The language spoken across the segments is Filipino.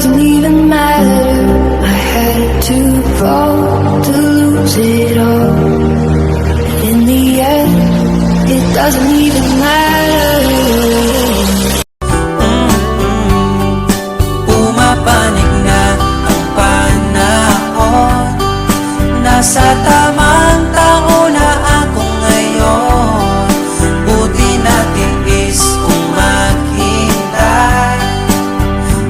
doesn't even matter. I had to fall to lose it all. In the end, it doesn't even matter. Pumapanig na ang panahon, nasa tamang tao na ako ngayon. Buti natin is kung maghintay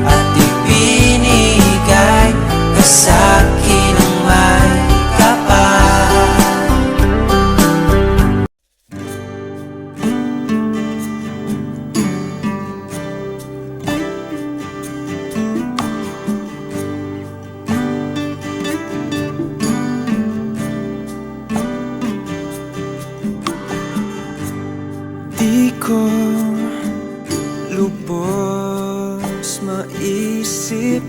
at ibinigay ka sa'kin ng may kapal. Di ko lubos maisip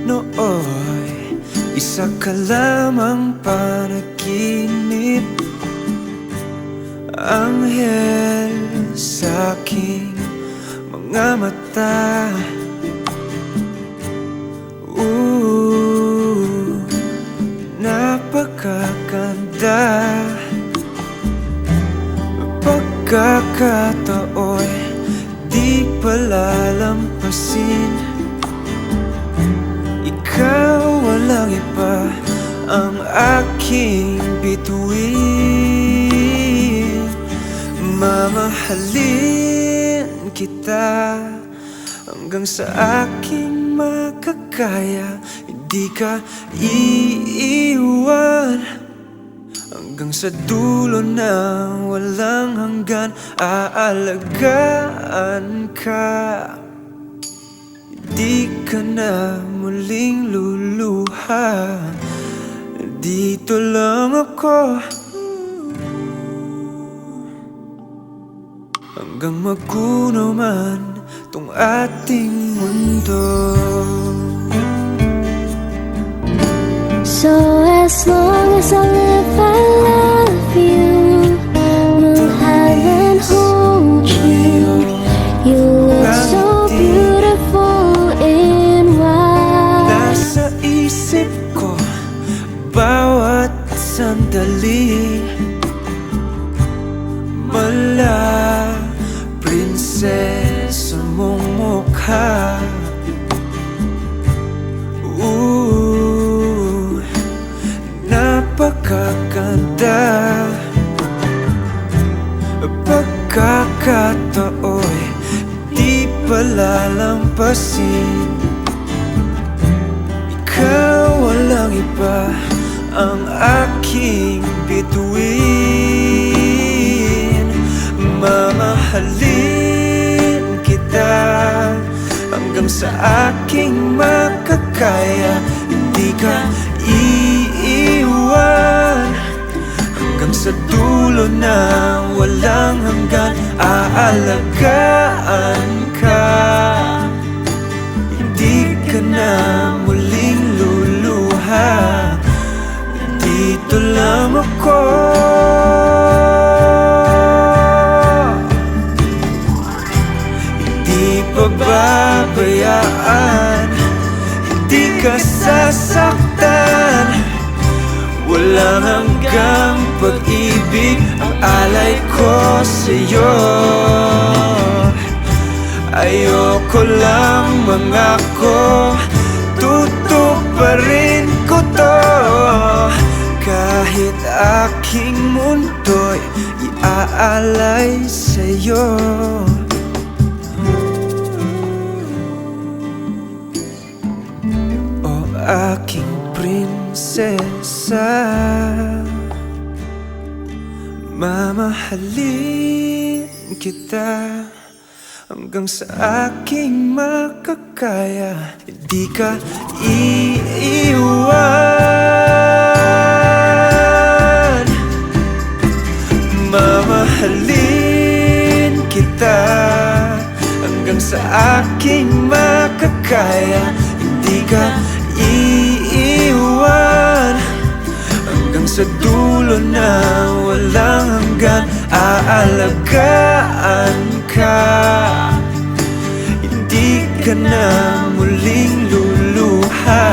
nooy isa ka lamang panaginip, anghel sa'king mga mata. Napakaganda, pagkakatao'y di palalampasin. Ikaw walang iba ang aking bituin. Mamahalin kita hanggang sa aking makakaya. Hindi ka iiwan hanggang sa dulo na walang hanggan. Aalagaan ka, di ka na muling luluha. Dito lang ako hanggang magunaw man tong ating mundo. So as long as I live, I love you. Will have and hold you. You look so beautiful in white. Nasa isip ko bawat sandali, mula prinsesa mong mukha. Napakaganda, pagkakatao'y di palalampasin. Ikaw walang iba ang aking bituin. Mamahalin kita hanggang sa aking makakaya. Hindi ka iiwan hanggang sa dulo na walang hanggan. Aalagaan ka, hindi ka na muling luluha. Dito lang ako hindi pababayaan, hindi ka sasaktan. Walang hanggang pag-ibig ang alay ko sa'yo. Ayoko lang mangako, tutuparin ko to. Kahit aking mundo'y iaalay sa'yo. O aking prinsesa, mamahalin kita hanggang sa aking makakaya. Hindi ka iiwan, mamahalin kita hanggang sa aking makakaya. Hindi ka iiwan hanggang sa dulo na walang hanggan. Aalagaan ka, hindi ka na muling luluha.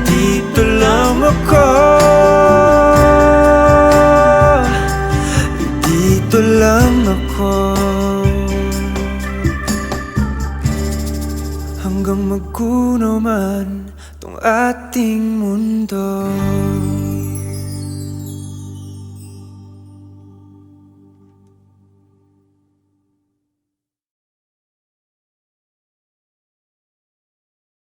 Dito lang ako, dito lang ako, hanggang magkuno man tong ating mundo.